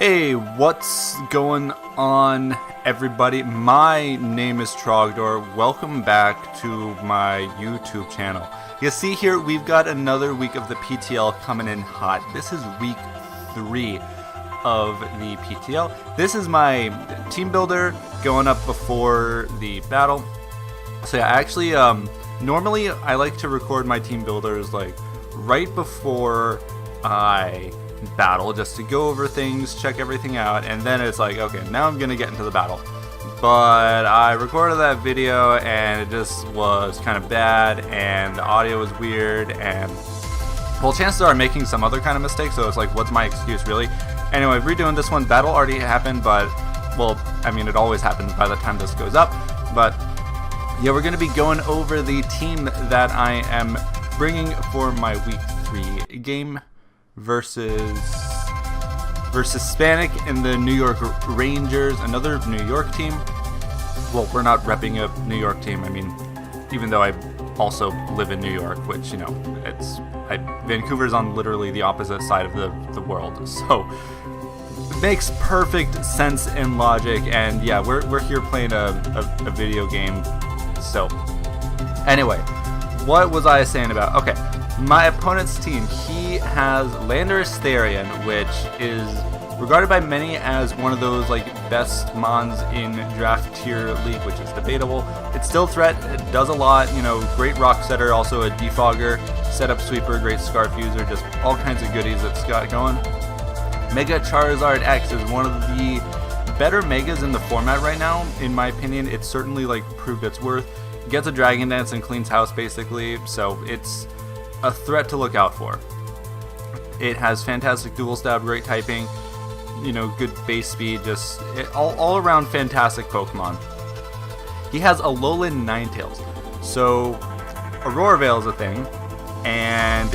Hey, what's going on, everybody? My name is Trogdor. Welcome back to my YouTube channel. You see here, we've got another week of the PTL coming in hot. This is week 3 of the PTL. This is my team builder going up before the battle. So yeah, actually, normally I like to record my team builders like right before I battle, just to go over things, check everything out, and then it's like, okay, now I'm gonna get into the battle. But I recorded that video and it just was kind of bad, and the audio was weird, and well, chances are I'm making some other kind of mistake, so it's like, what's my excuse, really? Anyway, redoing this one. Battle already happened, but well, I mean, it always happens by the time this goes up. But yeah, we're gonna be going over the team that I am bringing for my week 3 game versus Hispanic and the New York Rangers, another New York team. Well, we're not repping a New York team. I mean, even though I also live in New York, which, you know, Vancouver's on literally the opposite side of the world, so it makes perfect sense and logic. And yeah, we're here playing a video game. So anyway, what was I saying about? Okay, my opponent's team, he has Landorus Therian, which is regarded by many as one of those like best mons in draft tier league, which is debatable. It's still threat, it does a lot, you know, great rock setter, also a defogger, setup sweeper, great scarf user, just all kinds of goodies it's got going. Mega Charizard X is one of the better megas in the format right now, in my opinion. It's certainly like proved its worth. Gets a Dragon Dance and cleans house basically, so it's a threat to look out for. It has fantastic dual stab, great typing, you know, good base speed, just all around fantastic Pokemon. He has a Alolan Ninetales, so Aurora Veil is a thing, and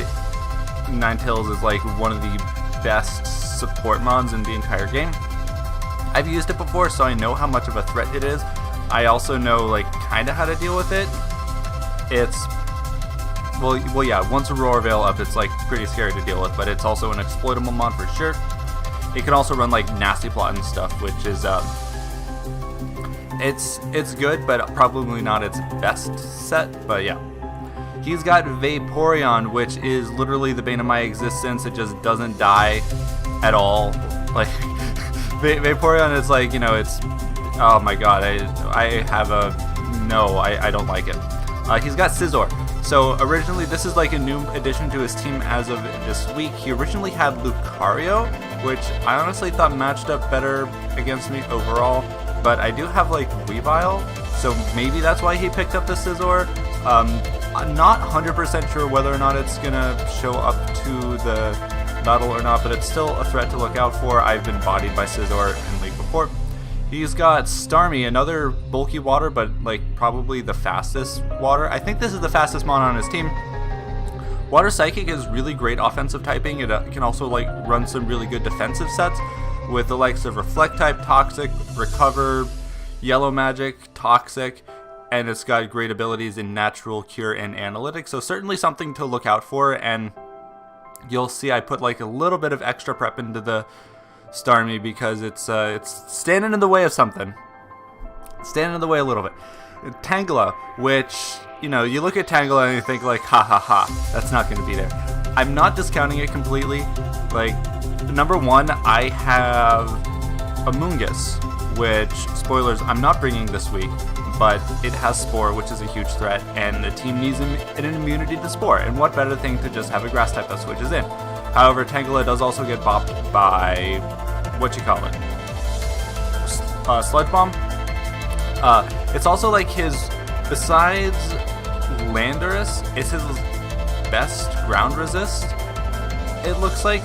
Ninetales is like one of the best support mons in the entire game. I've used it before, so I know how much of a threat it is. I also know like kind of how to deal with it. It's well, yeah, once Aurora Veil up, it's like pretty scary to deal with, but it's also an exploitable mon for sure. It can also run like Nasty Plot and stuff, which is it's good, but probably not its best set. But yeah, he's got Vaporeon, which is literally the bane of my existence. It just doesn't die at all. Like Vaporeon is like, you know, it's, oh my god, I have a no, I don't like it. He's got Scizor. So originally, this is like a new addition to his team as of this week. He originally had Lucario, which I honestly thought matched up better against me overall. But I do have like Weavile, so maybe that's why he picked up the Scizor. I'm not 100% sure whether or not it's gonna show up to the battle or not, but it's still a threat to look out for. I've been bodied by Scizor in League before. He's got Starmie, another bulky water, but like probably the fastest water. I think this is the fastest mon on his team. Water Psychic is really great offensive typing. It can also like run some really good defensive sets with the likes of Reflect type, Toxic, Recover, Yellow Magic, Toxic, and it's got great abilities in Natural, Cure, and Analytics. So certainly something to look out for, and you'll see I put like a little bit of extra prep into the Starmie because it's standing in the way of something. Standing in the way a little bit. Tangela, which, you know, you look at Tangela and you think like, ha ha ha, that's not going to be there. I'm not discounting it completely. Like, number one, I have Amoonguss, which, spoilers, I'm not bringing this week, but it has Spore, which is a huge threat, and the team needs an immunity to Spore, and what better thing to just have a grass type that switches in. However, Tangela does also get bopped by, Sludge Bomb. It's also like his, besides Landorus, it's his best ground resist, it looks like.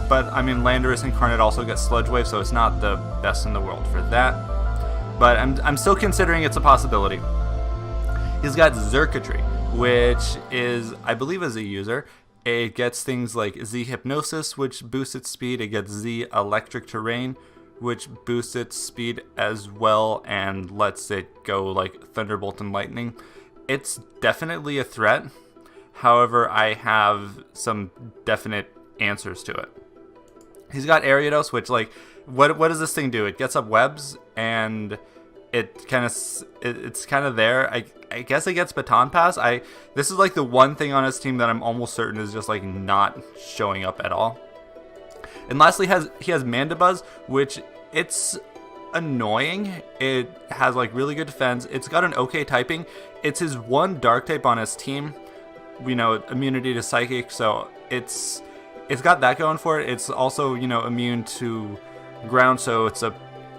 But I mean, Landorus Incarnate also gets Sludge Wave, so it's not the best in the world for that. But I'm still considering it's a possibility. He's got Xurkitree, which is, I believe, as a user, it gets things like Z Hypnosis, which boosts its speed. It gets Z Electric Terrain, which boosts its speed as well and lets it go like Thunderbolt and Lightning. It's definitely a threat. However, I have some definite answers to it. He's got Ariados, which, like, what does this thing do? It gets up webs, and it's kind of there. I guess it gets baton pass. This is like the one thing on his team that I'm almost certain is just like not showing up at all. And lastly, he has Mandibuzz, which it's annoying. It has like really good defense. It's got an okay typing. It's his one dark type on his team. Immunity to psychic, so it's got that going for it. It's also, immune to ground, so it's a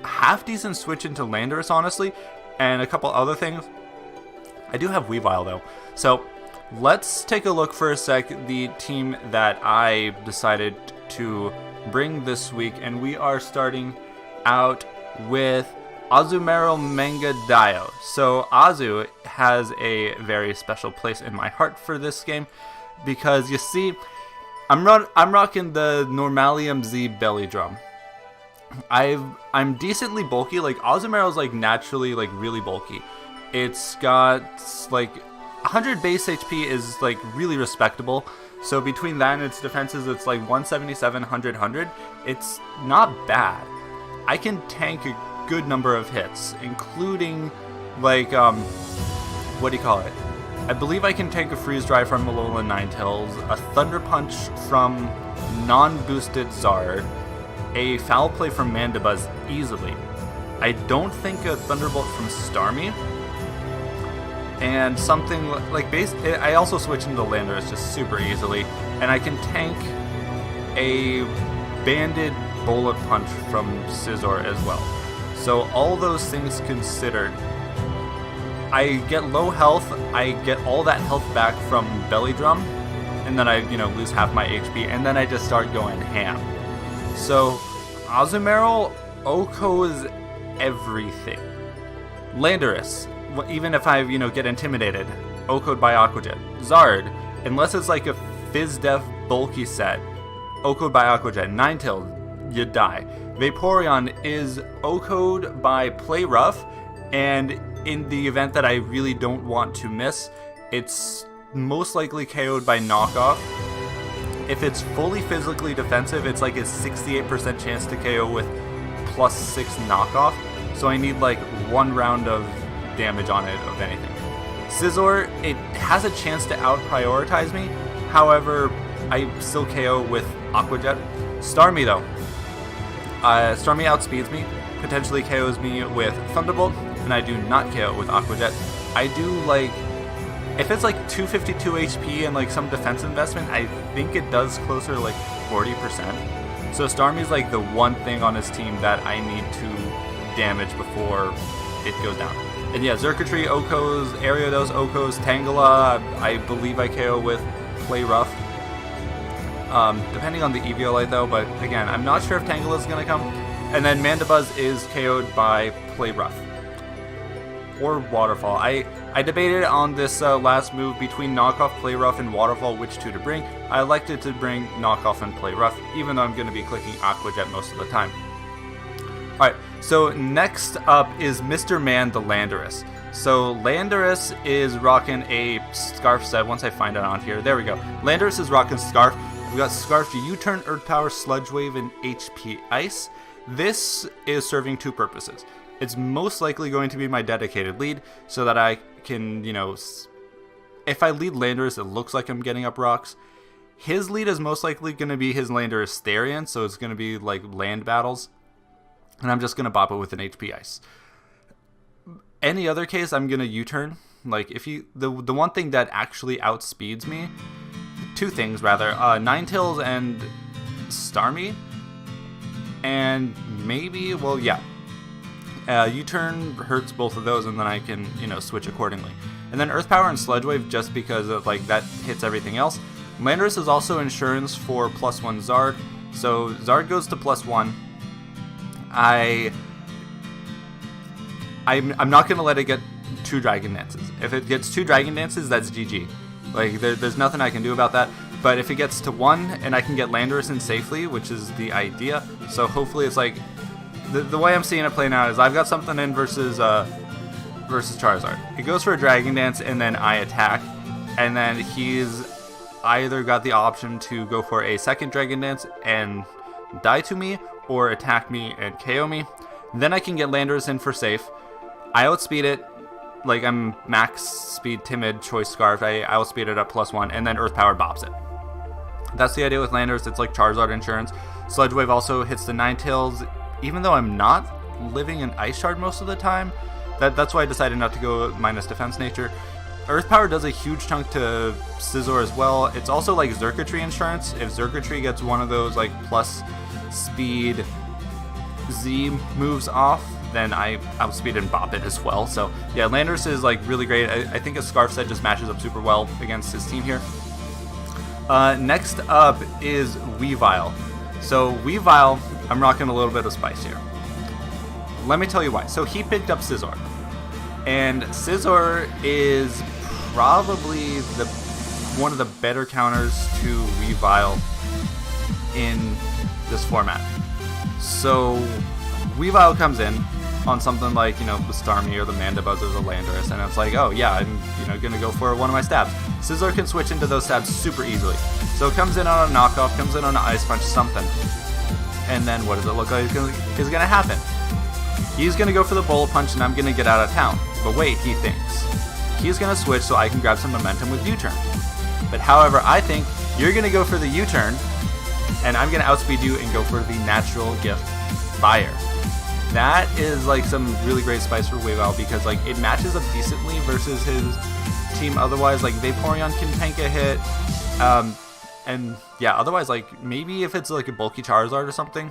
half decent switch into Landorus, honestly, and a couple other things. I do have Weavile though, so let's take a look for a sec the team that I decided to bring this week, and we are starting out with Azumarill Mangudai. So Azu has a very special place in my heart for this game, because you see, I'm rocking the Normalium Z belly drum. I'm decently bulky. Like Azumarill's like naturally like really bulky. It's got like 100 base HP is like really respectable. So between that and its defenses, it's like 177, 100. It's not bad. I can tank a good number of hits, including like what do you call it? I believe I can tank a freeze dry from Alolan Ninetales, a Thunder Punch from non-boosted Zard, a Foul Play from Mandibuzz easily. I don't think a Thunderbolt from Starmie, and something like I also switch into Landorus just super easily, and I can tank a Banded Bullet Punch from Scizor as well. So all those things considered, I get low health, I get all that health back from Belly Drum, and then I, lose half my HP, and then I just start going ham. So, Azumarill OHKOs everything. Landorus, even if I, get intimidated, OHKO'd by Aqua Jet. Zard, unless it's like a Fizz-Def bulky set, OHKO'd by Aqua Jet. Ninetales, you die. Vaporeon is OHKO'd by Play Rough, and in the event that I really don't want to miss, it's most likely KO'd by Knockoff. If it's fully physically defensive, it's like a 68% chance to KO with +6 Knockoff, so I need like one round of damage on it of anything. Scizor, it has a chance to out-prioritize me, however, I still KO with Aqua Jet. Starmie though. Starmie outspeeds me, potentially KOs me with Thunderbolt, and I do not KO with Aqua Jet. I do like, if it's like 252 HP and like some defense investment, I think it does closer to like 40%. So Starmie's like the one thing on his team that I need to damage before it goes down. And yeah, Xurkitree, OHKOs, Ariados, OHKOs, Tangela, I believe I KO with Play Rough. Depending on the Eviolite though, but again, I'm not sure if Tangela is going to come. And then Mandibuzz is KO'd by Play Rough or Waterfall. I debated on this last move between Knockoff, Play Rough, and Waterfall which two to bring. I elected to bring Knockoff and Play Rough, even though I'm going to be clicking Aqua Jet most of the time. Alright, so next up is Mr. Man the Landorus. So Landorus is rocking a Scarf set. Once I find it on here, there we go. Landorus is rocking Scarf. We got Scarf U-Turn, Earth Power, Sludge Wave, and HP Ice. This is serving two purposes. It's most likely going to be my dedicated lead, so that I can, if I lead Landorus, it looks like I'm getting up rocks. His lead is most likely going to be his Landorus Therian, so it's going to be like land battles, and I'm just going to bop it with an HP Ice. Any other case, I'm going to U-turn. Like, if the one thing that actually outspeeds me, two things rather, Ninetales and Starmie, and maybe, well, yeah. U-turn hurts both of those, and then I can, switch accordingly. And then Earth Power and Sludge Wave, just because of, like, that hits everything else. Landorus is also insurance for +1 Zard, so Zard goes to +1. I'm not going to let it get 2 Dragon Dances. If it gets 2 Dragon Dances, that's GG. Like, there's nothing I can do about that. But if it gets to 1, and I can get Landorus in safely, which is the idea, so hopefully it's like, the way I'm seeing it play now is I've got something in versus Charizard. It goes for a Dragon Dance, and then I attack, and then he's either got the option to go for a second Dragon Dance and die to me, or attack me and KO me. Then I can get Landorus in for safe. I outspeed it, like I'm max speed timid, choice scarf. I outspeed it up +1, and then Earth Power bops it. That's the idea with Landorus. It's like Charizard insurance. Sludge Wave also hits the Ninetales, even though I'm not living in Ice Shard most of the time. That's why I decided not to go minus defense nature. Earth Power does a huge chunk to Scizor as well. It's also like Xurkitree insurance. If Xurkitree gets one of those like plus speed Z moves off, then I outspeed and bop it as well. So yeah, Landorus is like really great. I think a Scarf set just matches up super well against his team here. Next up is Weavile. So Weavile, I'm rocking a little bit of spice here. Let me tell you why. So he picked up Scizor, and Scizor is probably one of the better counters to Weavile in this format. So Weavile comes in on something like, the Starmie or the Mandibuzz or the Landorus, and it's like, oh yeah, I'm gonna go for one of my stabs. Scizor can switch into those stabs super easily. So it comes in on a knockoff, comes in on an Ice Punch, something. And then what does it look like is gonna happen? He's gonna go for the Bullet Punch and I'm gonna get out of town. But wait, he thinks. He's gonna switch so I can grab some momentum with U-turn. But however, I think you're gonna go for the U-turn and I'm gonna outspeed you and go for the natural gift Fire. That is like some really great spice for Weavile because like it matches up decently versus his team otherwise. Like Vaporeon can tank a hit. And yeah, otherwise like maybe if it's like a bulky Charizard or something.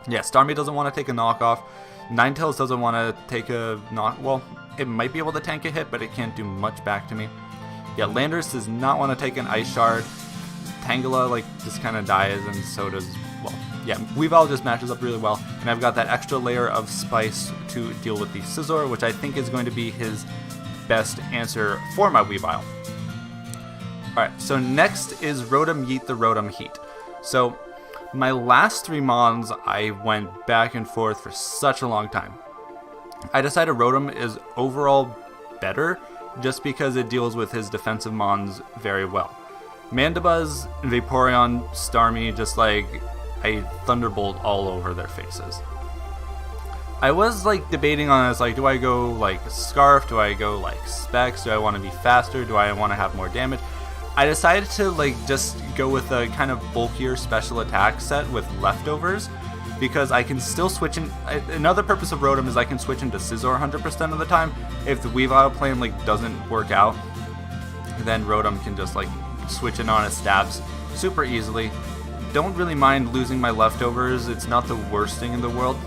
Yeah, Starmie doesn't want to take a knockoff. Ninetales doesn't want to take a well, it might be able to tank a hit, but it can't do much back to me. Yeah, Landorus does not want to take an Ice Shard. Tangela like just kind of dies, and so does, well, yeah, Weavile just matches up really well, and I've got that extra layer of spice to deal with the Scizor, which I think is going to be his best answer for my Weavile. Alright, so next is Rotom Yeet the Rotom Heat. So my last 3 Mons, I went back and forth for such a long time. I decided Rotom is overall better just because it deals with his defensive Mons very well. Mandibuzz, Vaporeon, Starmie, just like a thunderbolt all over their faces. I was like debating on this, like do I go like Scarf, do I go like Specs, do I want to be faster, do I want to have more damage? I decided to like just go with a kind of bulkier special attack set with leftovers because I can still switch in. Another purpose of Rotom is I can switch into Scizor 100% of the time. If the Weavile plan like doesn't work out, then Rotom can just like switch in on his stabs super easily. Don't really mind losing my leftovers, it's not the worst thing in the world.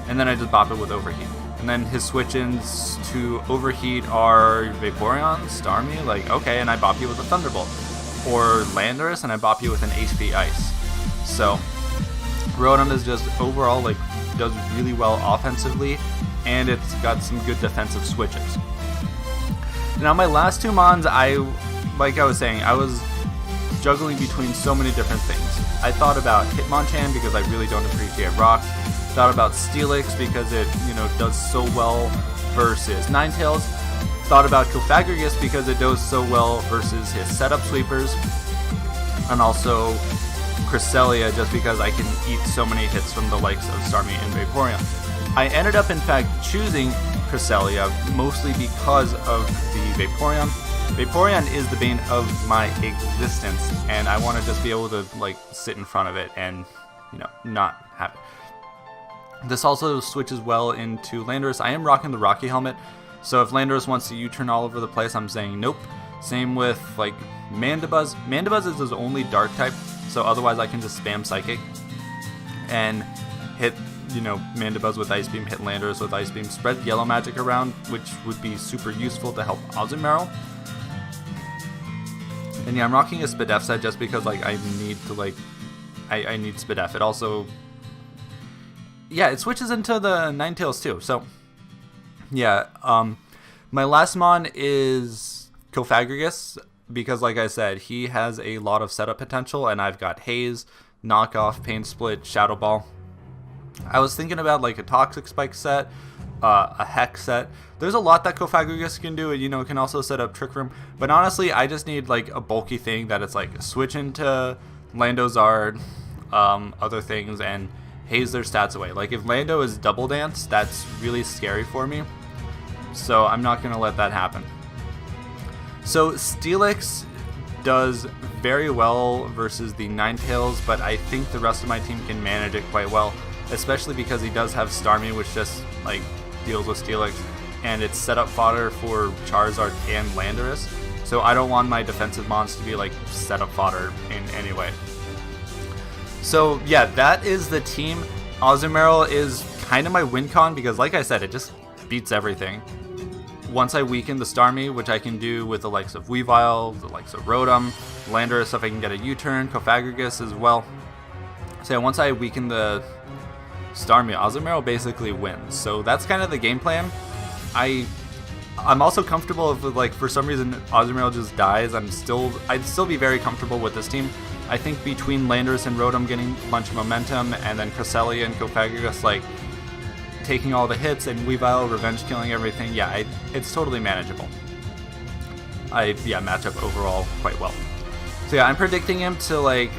And then I just bop it with Overheat. And then his switch-ins to Overheat are Vaporeon, Starmie, like, okay, and I bop you with a Thunderbolt. Or Landorus, and I bop you with an HP Ice. So, Rotom is just overall, like, does really well offensively, and it's got some good defensive switches. Now, my last 2 Mons, like I was saying, I was juggling between so many different things. I thought about Hitmonchan because I really don't appreciate Rock. Thought about Steelix because it, does so well versus Ninetales. Thought about Cofagrigus because it does so well versus his setup sweepers. And also Cresselia just because I can eat so many hits from the likes of Starmie and Vaporeon. I ended up in fact choosing Cresselia mostly because of the Vaporeon. Vaporeon is the bane of my existence, and I want to just be able to like sit in front of it and not have it. This also switches well into Landorus. I am rocking the Rocky helmet, so if Landorus wants to U-turn all over the place, I'm saying nope. Same with like Mandibuzz. Mandibuzz is his only dark type, so otherwise I can just spam Psychic and hit Mandibuzz with Ice Beam, hit Landorus with Ice Beam, spread Yellow Magic around, which would be super useful to help Azumarill. And yeah, I'm rocking a Spadef set just because like I need to I need Spadef. It also, yeah, it switches into the Ninetales too. So yeah, my last Mon is Cofagrigus because like I said, he has a lot of setup potential, and I've got Haze, Knockoff, Pain Split, Shadow Ball. I was thinking about like a Toxic Spike set, a Hex set. There's a lot that Cofagrigus can do, and it can also set up Trick Room. But honestly, I just need like a bulky thing that it's like switch into Landozard, other things, and haze their stats away. Like if Lando is double dance, that's really scary for me. So I'm not going to let that happen. So Steelix does very well versus the Ninetales, but I think the rest of my team can manage it quite well, especially because he does have Starmie, which just like deals with Steelix, and it's set up fodder for Charizard and Landorus. So I don't want my defensive mons to be like set up fodder in any way. So yeah, that is the team. Azumarill is kind of my win con because, like I said, it just beats everything. Once I weaken the Starmie, which I can do with the likes of Weavile, the likes of Rotom, Landorus if I can get a U-turn, Cofagrigus as well. So yeah, once I weaken the Starmie, Azumarill basically wins. So that's kind of the game plan. I'm also comfortable if, like, for some reason Azumarill just dies. I'd still be very comfortable with this team. I think between Landorus and Rotom getting a bunch of momentum, and then Cresselia and Cofagrigus like taking all the hits, and Weavile revenge killing everything, yeah, it's totally manageable. Match up overall quite well. So yeah, I'm predicting him to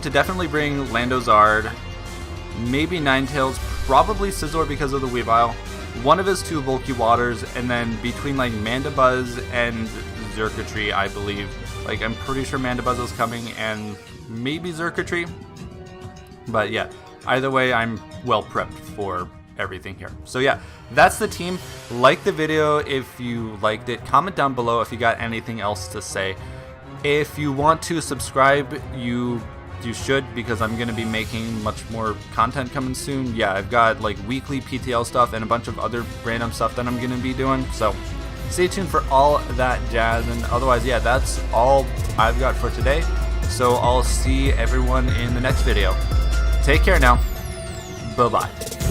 definitely bring Landozard, maybe Ninetales, probably Scizor because of the Weavile, one of his two bulky waters, and then between like Mandibuzz and Xurkitree, I believe. Like, I'm pretty sure Mandibuzz is coming, and maybe Xurkitree. But yeah, either way, I'm well prepped for everything here. So yeah, that's the team. Like the video if you liked it. Comment down below if you got anything else to say. If you want to subscribe, you should, because I'm going to be making much more content coming soon. Yeah, I've got like weekly PTL stuff and a bunch of other random stuff that I'm going to be doing. So stay tuned for all that jazz. And otherwise, yeah, that's all I've got for today. So I'll see everyone in the next video. Take care now. Bye-bye.